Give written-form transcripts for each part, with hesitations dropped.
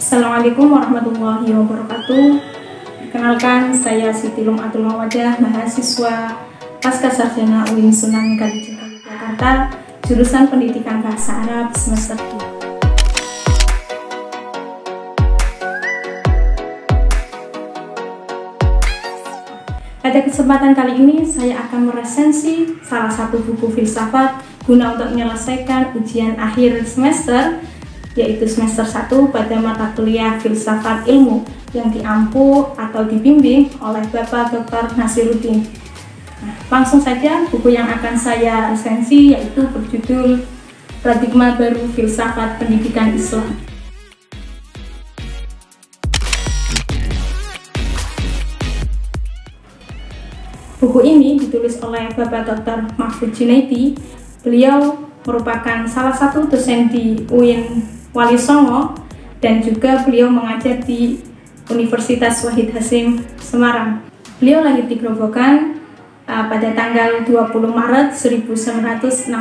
Assalamualaikum warahmatullahi wabarakatuh. Perkenalkan, saya Siti Lum'atul Mawadah, mahasiswa Pasca Sarjana UIN Sunan Kalijaga Yogyakarta, jurusan Pendidikan Bahasa Arab semester 2. Pada kesempatan kali ini, saya akan meresensi salah satu buku filsafat guna untuk menyelesaikan ujian akhir semester, yaitu semester 1 pada mata kuliah Filsafat Ilmu yang diampu atau dibimbing oleh Bapak Dr. Nasiruddin. Nah, langsung saja buku yang akan saya resensi yaitu berjudul Paradigma Baru Filsafat Pendidikan Islam. Buku ini ditulis oleh Bapak Dr. Mahfudz Junaidi. Beliau merupakan salah satu dosen di UIN Wali Songo dan juga beliau mengajar di Universitas Wahid Hasim Semarang. Beliau lahir di Grobogan pada tanggal 20 Maret 1969.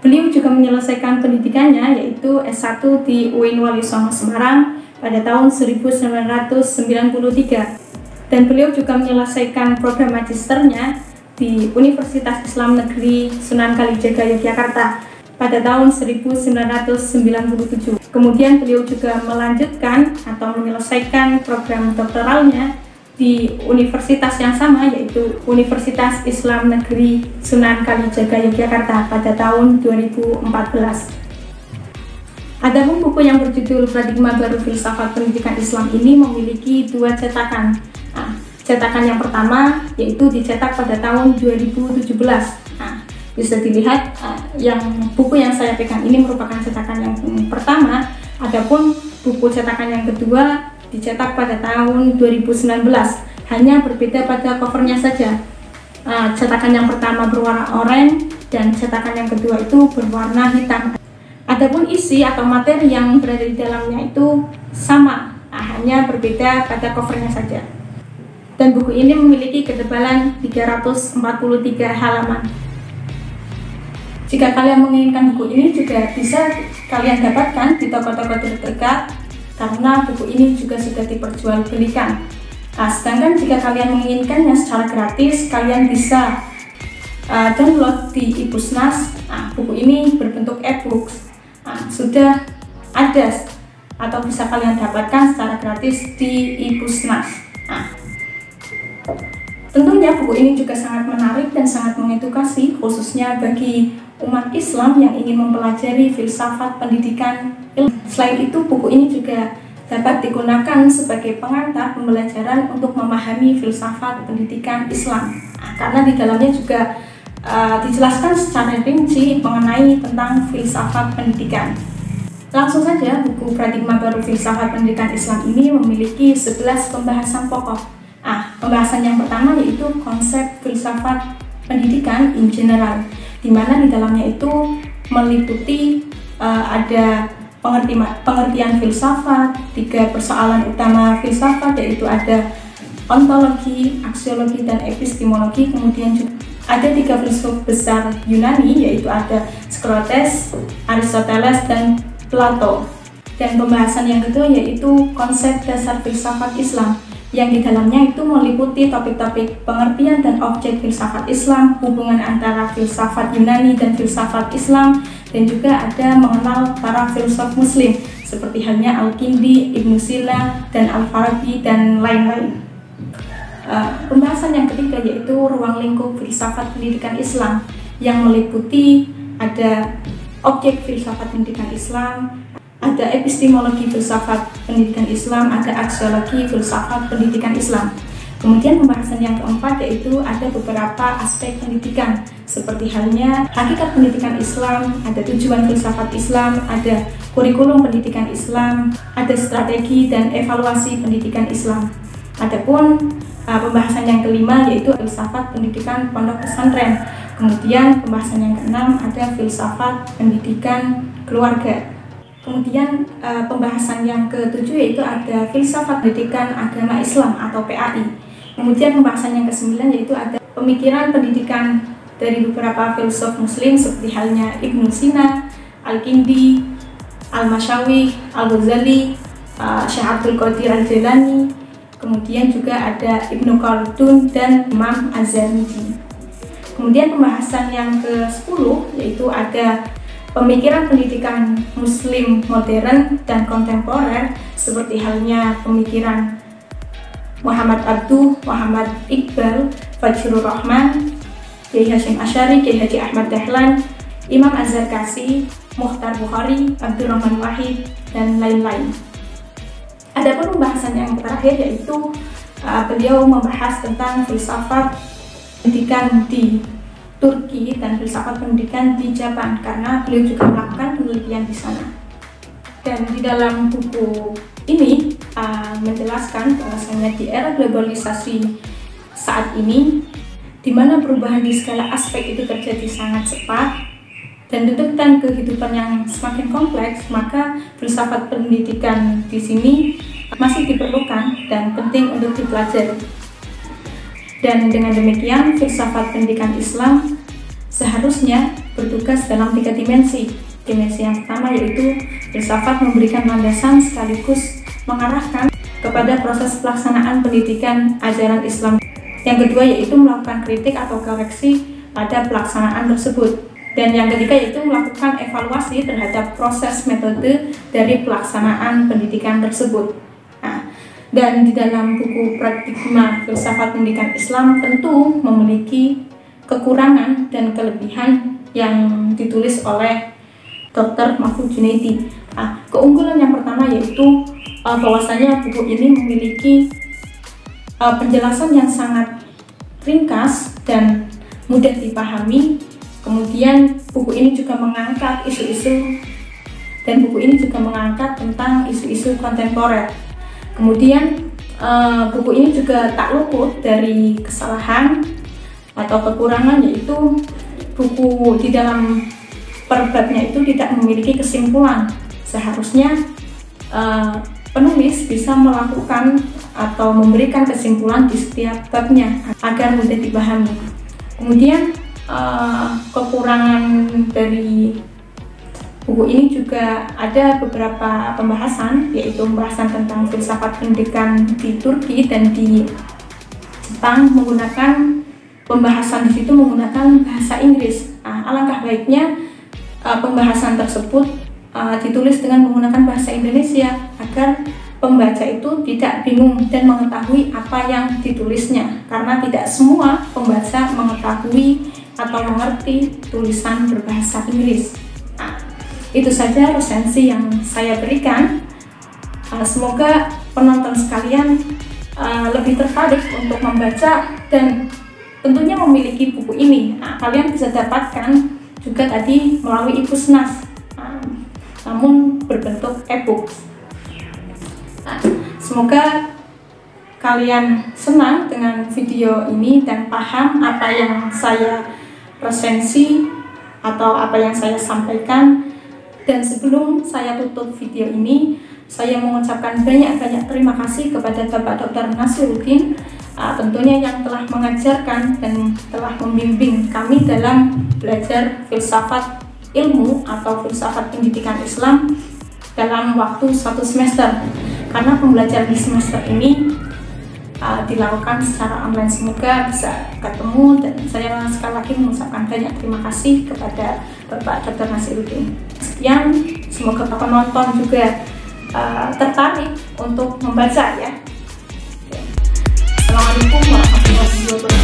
Beliau juga menyelesaikan pendidikannya yaitu S1 di UIN Wali Songo Semarang pada tahun 1993. Dan beliau juga menyelesaikan program magisternya di Universitas Islam Negeri Sunan Kalijaga Yogyakarta pada tahun 1997. Kemudian beliau juga melanjutkan atau menyelesaikan program doktoralnya di universitas yang sama, yaitu Universitas Islam Negeri Sunan Kalijaga Yogyakarta pada tahun 2014. Adapun buku yang berjudul Paradigma Baru Filsafat Pendidikan Islam ini memiliki dua cetakan. Nah, cetakan yang pertama yaitu dicetak pada tahun 2017. Nah, bisa dilihat yang buku yang saya pegang ini merupakan cetakan yang pertama. Adapun buku cetakan yang kedua dicetak pada tahun 2019. Hanya berbeda pada covernya saja. Cetakan yang pertama berwarna oranye dan cetakan yang kedua itu berwarna hitam. Adapun isi atau materi yang berada di dalamnya itu sama, hanya berbeda pada covernya saja. Dan buku ini memiliki ketebalan 343 halaman. Jika kalian menginginkan buku ini juga bisa kalian dapatkan di toko-toko terdekat karena buku ini juga sudah diperjualbelikan. Sedangkan jika kalian menginginkannya secara gratis, kalian bisa download di iPusnas. Buku ini berbentuk e-books. Sudah ada atau bisa kalian dapatkan secara gratis di iPusnas. Tentunya buku ini juga sangat menarik dan sangat mengedukasi, khususnya bagi umat Islam yang ingin mempelajari filsafat pendidikan ilmu. Selain itu, buku ini juga dapat digunakan sebagai pengantar pembelajaran untuk memahami filsafat pendidikan Islam. Karena di dalamnya juga dijelaskan secara rinci mengenai tentang filsafat pendidikan. Langsung saja, buku Paradigma Baru Filsafat Pendidikan Islam ini memiliki 11 pembahasan pokok. Pembahasan yang pertama yaitu konsep filsafat pendidikan in general, di mana di dalamnya itu meliputi ada pengertian filsafat, 3 persoalan utama filsafat yaitu ada ontologi, aksiologi, dan epistemologi. Kemudian juga ada 3 filsuf besar Yunani yaitu ada Socrates, Aristoteles, dan Plato. Dan pembahasan yang kedua yaitu konsep dasar filsafat Islam, yang di dalamnya itu meliputi topik-topik pengertian dan objek filsafat Islam, hubungan antara filsafat Yunani dan filsafat Islam, dan juga ada mengenal para filsuf Muslim seperti halnya Al-Kindi, Ibnu Sina, dan Al-Farabi, dan lain-lain. Pembahasan yang ketiga yaitu ruang lingkup filsafat pendidikan Islam, yang meliputi ada objek filsafat pendidikan Islam, ada epistemologi filsafat pendidikan Islam, ada aksiologi filsafat pendidikan Islam. Kemudian pembahasan yang keempat yaitu ada beberapa aspek pendidikan seperti halnya hakikat pendidikan Islam, ada tujuan filsafat Islam, ada kurikulum pendidikan Islam, ada strategi dan evaluasi pendidikan Islam. Adapun pembahasan yang kelima yaitu filsafat pendidikan pondok pesantren. Kemudian pembahasan yang keenam ada filsafat pendidikan keluarga. Kemudian pembahasan yang ketujuh yaitu ada filsafat pendidikan agama Islam atau PAI. Kemudian pembahasan yang kesembilan yaitu ada pemikiran pendidikan dari beberapa filsuf Muslim seperti halnya Ibnu Sina, Al-Kindi, Al-Masyawi, Al-Ghazali, Syekh Abdul Qadir Al-Jailani, kemudian juga ada Ibnu Khaldun dan Imam Az-Zarnuji. Kemudian pembahasan yang ke-10 yaitu ada pemikiran pendidikan muslim modern dan kontemporer, seperti halnya pemikiran Muhammad Abduh, Muhammad Iqbal, Fajrul Rahman, Kiai Hasyim Asy'ari, Kiai Haji Ahmad Dahlan, Imam Az-Zarkashi, Mukhtar Bukhari, Abdurrahman Wahid, dan lain-lain. Adapun pembahasan yang terakhir yaitu beliau membahas tentang filsafat pendidikan di Turki dan filsafat pendidikan di Jepang, karena beliau juga melakukan penelitian di sana. Dan di dalam buku ini menjelaskan bahwasanya di era globalisasi saat ini, di mana perubahan di segala aspek itu terjadi sangat cepat dan tuntutan kehidupan yang semakin kompleks, maka filsafat pendidikan di sini masih diperlukan dan penting untuk dipelajari. Dan dengan demikian, filsafat pendidikan Islam seharusnya bertugas dalam 3 dimensi. Dimensi yang pertama yaitu filsafat memberikan landasan sekaligus mengarahkan kepada proses pelaksanaan pendidikan ajaran Islam. Yang kedua yaitu melakukan kritik atau koreksi pada pelaksanaan tersebut. Dan yang ketiga yaitu melakukan evaluasi terhadap proses metode dari pelaksanaan pendidikan tersebut. Dan di dalam buku Paradigma Filsafat Pendidikan Islam tentu memiliki kekurangan dan kelebihan yang ditulis oleh Dr. Mahfudz Junaidi. Keunggulan yang pertama yaitu bahwasanya buku ini memiliki penjelasan yang sangat ringkas dan mudah dipahami. Kemudian buku ini juga mengangkat isu-isu tentang isu-isu kontemporer. Kemudian buku ini juga tak luput dari kesalahan atau kekurangan, yaitu buku di dalam per babnya itu tidak memiliki kesimpulan. Seharusnya penulis bisa melakukan atau memberikan kesimpulan di setiap babnya agar mudah dipahami. Kemudian kekurangan dari buku ini juga ada beberapa pembahasan, yaitu pembahasan tentang filsafat pendidikan di Turki dan di Jepang menggunakan pembahasan di situ menggunakan bahasa Inggris. Alangkah baiknya pembahasan tersebut ditulis dengan menggunakan bahasa Indonesia agar pembaca itu tidak bingung dan mengetahui apa yang ditulisnya, karena tidak semua pembaca mengetahui atau mengerti tulisan berbahasa Inggris. Itu saja resensi yang saya berikan. Semoga penonton sekalian lebih tertarik untuk membaca dan tentunya memiliki buku ini. Kalian bisa dapatkan juga tadi melalui e-Pusnas, namun berbentuk e-book. Semoga kalian senang dengan video ini dan paham apa yang saya resensi atau apa yang saya sampaikan. Dan sebelum saya tutup video ini, saya mengucapkan banyak-banyak terima kasih kepada Bapak Dr. Nasiruddin, tentunya yang telah mengajarkan dan telah membimbing kami dalam belajar filsafat ilmu atau filsafat pendidikan Islam dalam waktu 1 semester. Karena pembelajaran di semester ini dilakukan secara online, semoga bisa ketemu, dan saya sekali lagi mengucapkan banyak terima kasih kepada Bapak Dr. Nasiruddin. Sekian, semoga penonton juga tertarik untuk membaca ya. Assalamualaikum warahmatullahi wabarakatuh.